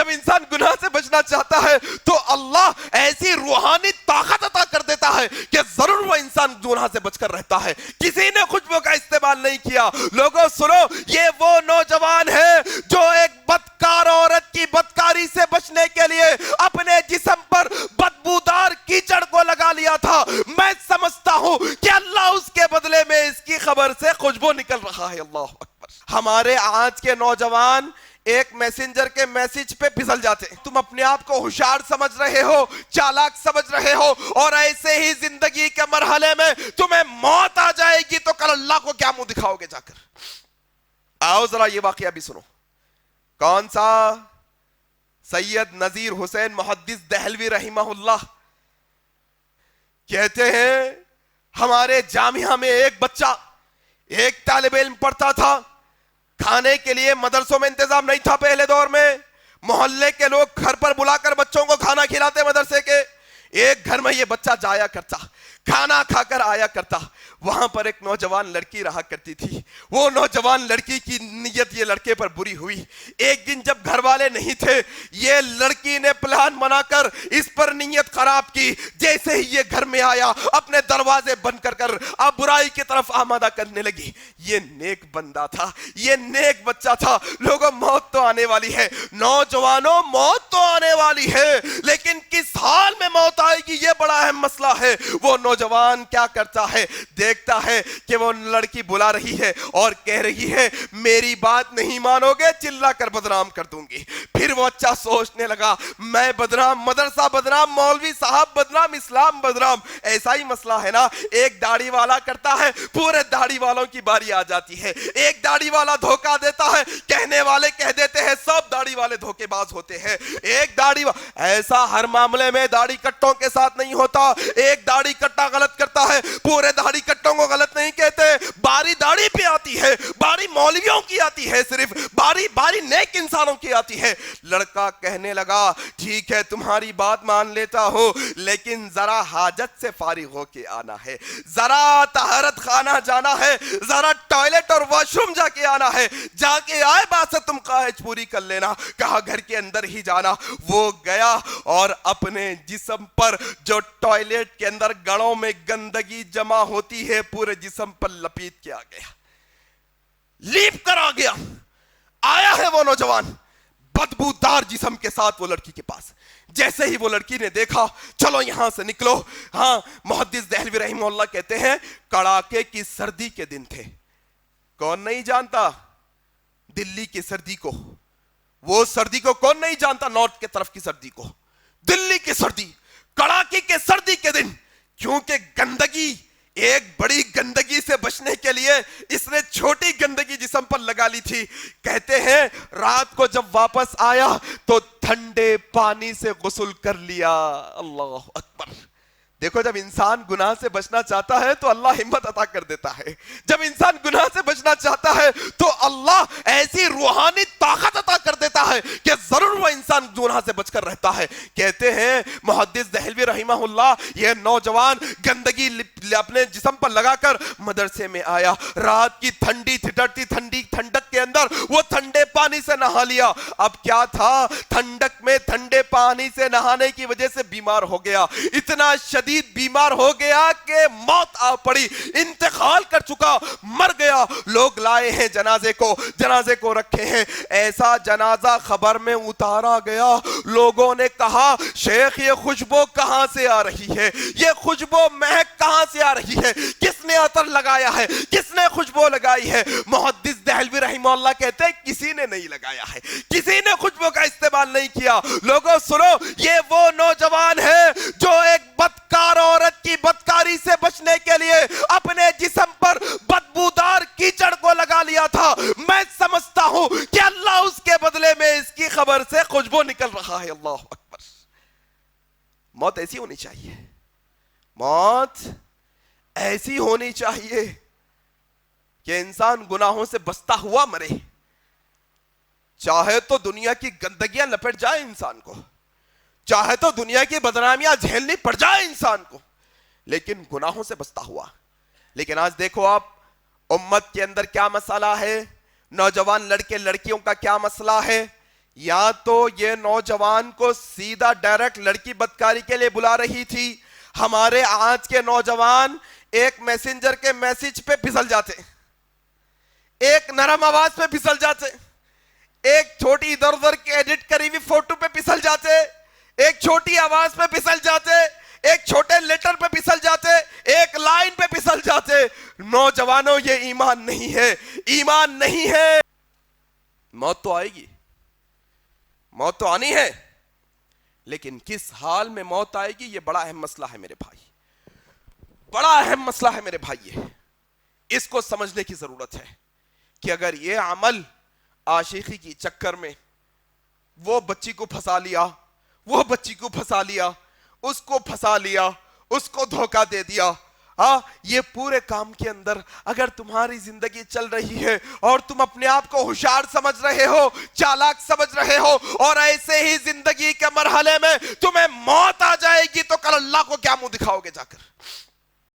جب انسان گناہ سے بچنا چاہتا ہے تو اللہ ایسی روحانی طاقت عطا کر دیتا ہے کہ ضرور وہ انسان گناہ سے بچ کر رہتا ہے. کسی نے خوشبو کا استعمال نہیں کیا. لوگوں سنو, یہ وہ نوجوان ہے جو ایک بدکار عورت کی بدکاری سے بچنے کے لیے اپنے جسم پر بدبودار کیچڑ کو لگا لیا تھا. میں سمجھتا ہوں کہ اللہ اس کے بدلے میں اس کی خبر سے خوشبو نکل رہا ہے. اللہ اکبر. ہمارے آج کے نوجوان ایک میسنجر کے میسج پہ پھسل جاتے ہیں. تم اپنے آپ کو ہوشیار سمجھ رہے ہو, چالاک سمجھ رہے ہو, اور ایسے ہی زندگی کے مرحلے میں تمہیں موت آ جائے گی تو کل اللہ کو کیا منہ دکھاؤ گے جا کر. آؤ ذرا یہ واقعہ بھی سنو. کون سا؟ سید نذیر حسین محدث دہلوی رحمہ اللہ کہتے ہیں ہمارے جامعہ میں ایک بچہ, ایک طالب علم پڑھتا تھا. کھانے کے لیے مدرسوں میں انتظام نہیں تھا پہلے دور میں. محلے کے لوگ گھر پر بلا کر بچوں کو کھانا کھلاتے مدرسے کے. ایک گھر میں یہ بچہ جایا کرتا, کھانا کھا کر آیا کرتا. وہاں پر ایک نوجوان لڑکی رہا کرتی تھی. وہ نوجوان لڑکی کی نیت یہ لڑکے پر بری ہوئی. ایک دن جب گھر والے نہیں تھے, یہ لڑکی نے پلان بنا کر اس پر نیت خراب کی. جیسے ہی یہ گھر میں آیا اپنے دروازے بند کر کر اب برائی کی طرف آمادہ کرنے لگی. یہ نیک بندہ تھا, یہ نیک بچہ تھا. لوگوں, موت تو آنے والی ہے, نوجوانوں موت تو آنے والی ہے, لیکن کس حال میں موت آئے گی یہ بڑا اہم مسئلہ ہے. وہ نوجوان کیا کرتا ہے, دیکھتا ہے کہ وہ لڑکی بلا رہی ہے اور کہہ رہی ہے میری بات نہیں مانو گے چلا کر بدنام کر دوں گی. پھر وہ اچھا سوچنے لگا, میں بدنام, مدرسہ بدنام, مولوی صاحب بدنام, اسلام بدنام. ایسا ہی مسئلہ ہے نا. ایک داڑھی والا کرتا ہے, پورے داڑھی والوں کی باری آ جاتی ہے. ایک داڑھی والا دھوکہ دیتا ہے, کہنے والے کہہ دیتے ہیں سب داڑھی والے دھوکے باز ہوتے ہیں. ایک داڑھی ایسا ہر معاملے میں داڑھی کٹوں کے ساتھ نہیں ہوتا. ایک داڑھی کٹا غلط کرتا ہے, پورے داڑھی کٹوں کو غلط نہیں کہتے. باری داڑھی پہ آتی ہے, باری مولویوں کی آتی ہے, صرف باری نیک انسانوں کی آتی ہے. لڑکا کہنے لگا ٹھیک ہے تمہاری بات مان لیتا ہوں, لیکن ذرا حاجت سے فارغ ہو کے آنا ہے, ذرا طہارت خانہ جانا ہے, ذرا ٹوائلٹ اور واش روم جا کے آنا ہے. جا کے آئے بات سے تم خواہش پوری کر لینا. کہا گھر کے اندر ہی جانا. وہ گیا اور اپنے جسم پر جو ٹوائلٹ کے اندر گڑوں میں گندگی جمع ہوتی ہے پورے جسم پر لپیٹ کے آ گیا, لیپ کر آ گیا. آیا ہے وہ نوجوان بدبودار جسم کے ساتھ وہ لڑکی کے پاس. جیسے ہی وہ لڑکی نے دیکھا چلو یہاں سے نکلو. ہاں, محدث دہلوی رحمہ اللہ کہتے ہیں کڑاکے کی سردی کے دن تھے. کون نہیں جانتا دلی کی سردی کو؟ وہ سردی کو کون نہیں جانتا؟ نارتھ کی طرف کی سردی کو, دلی کی سردی, کڑاکے کے سردی کے دن. کیونکہ گندگی, ایک بڑی گندگی سے بچنے کے لیے اس نے چھوٹی گندگی جسم پر لگا لی تھی. کہتے ہیں رات کو جب واپس آیا تو ٹھنڈے پانی سے غسل کر لیا. اللہ اکبر. دیکھو, جب انسان گناہ سے بچنا چاہتا ہے تو اللہ ہمت عطا کر دیتا ہے. جب انسان گناہ سے بچنا چاہتا ہے تو اللہ ایسی روحانی طاقت عطا کر دیتا ہے کہ ضرور وہ انسان گناہ سے بچ کر رہتا ہے. کہتے ہیں محدث دہلوی رحمہ اللہ, یہ نوجوان گندگی اپنے جسم پر لگا کر مدرسے میں آیا. رات کی ٹھنڈی تھٹرتی ٹھنڈی ٹھنڈک کے اندر وہ ٹھنڈے پانی سے نہا لیا. اب کیا تھا, ٹھنڈک میں ٹھنڈے پانی سے نہانے کی وجہ سے بیمار ہو گیا. اتنا شدید بیمار ہو گیا کہ موت آ پڑی, انتقال کر چکا, مر گیا. لوگ لائے ہیں جنازے کو رکھے ہیں. ایسا جنازہ خبر میں اتارا گیا. لوگوں نے کہا شیخ یہ خوشبو کہاں سے آ رہی ہے, یہ خوشبو مہک کہاں سے آ رہی ہے, کس نے عطر لگایا ہے, کس نے خوشبو لگائی ہے؟ محدث دہلوی رحمہ اللہ کہتے ہیں کسی نے نہیں لگایا ہے, کسی نے خوشبو کا استعمال نہیں کیا. لوگوں سنو, یہ وہ نوجوان ہے جو ایک بدکار عورت کی بدکاری سے بچنے کے لیے اپنے جسم پر بدبودار کیچڑ کو لگا لیا تھا. میں سمجھتا ہوں کہ اللہ اس کے بدلے میں اس کی خبر سے خوشبو نکل رہا ہے. اللہ اکبر. موت ایسی ہونی چاہیے, موت ایسی ہونی چاہیے کہ انسان گناہوں سے بچتا ہوا مرے. چاہے تو دنیا کی گندگیاں لپٹ جائے انسان کو, چاہے تو دنیا کی بدنامیاں جھیلنی پڑ جائے انسان کو, لیکن گناہوں سے بچتا ہوا. لیکن آج دیکھو آپ امت کے اندر کیا مسئلہ ہے, نوجوان لڑکے لڑکیوں کا کیا مسئلہ ہے. یا تو یہ نوجوان کو سیدھا ڈائریکٹ لڑکی بدکاری کے لیے بلا رہی تھی. ہمارے آج کے نوجوان ایک میسنجر کے میسج پہ پھسل جاتے, ایک نرم آواز پہ پھسل جاتے, ایک چھوٹی ادھر ادھر کے ایڈٹ کری ہوئی فوٹو پہ پھسل جاتے, ایک چھوٹی آواز پہ پھسل جاتے, ایک چھوٹے لیٹر پہ پھسل جاتے, ایک لائن پہ پھسل جاتے. نوجوانوں یہ ایمان نہیں ہے, ایمان نہیں ہے. موت تو آئے گی, موت تو آنی ہے, لیکن کس حال میں موت آئے گی یہ بڑا اہم مسئلہ ہے میرے بھائی, بڑا اہم مسئلہ ہے میرے بھائی. اس کو سمجھنے کی ضرورت ہے کہ اگر یہ عمل عاشقی کی چکر میں وہ بچی کو پھنسا لیا, وہ بچی کو پھنسا لیا, اس کو پھنسا لیا, اس کو دھوکہ دے دیا, یہ پورے کام کے اندر اگر تمہاری زندگی چل رہی ہے اور تم اپنے آپ کو ہوشیار سمجھ رہے ہو, چالاک سمجھ رہے ہو, اور ایسے ہی زندگی کے مرحلے میں تمہیں موت آ جائے گی تو کل اللہ کو کیا منہ دکھاؤ گے جا کر؟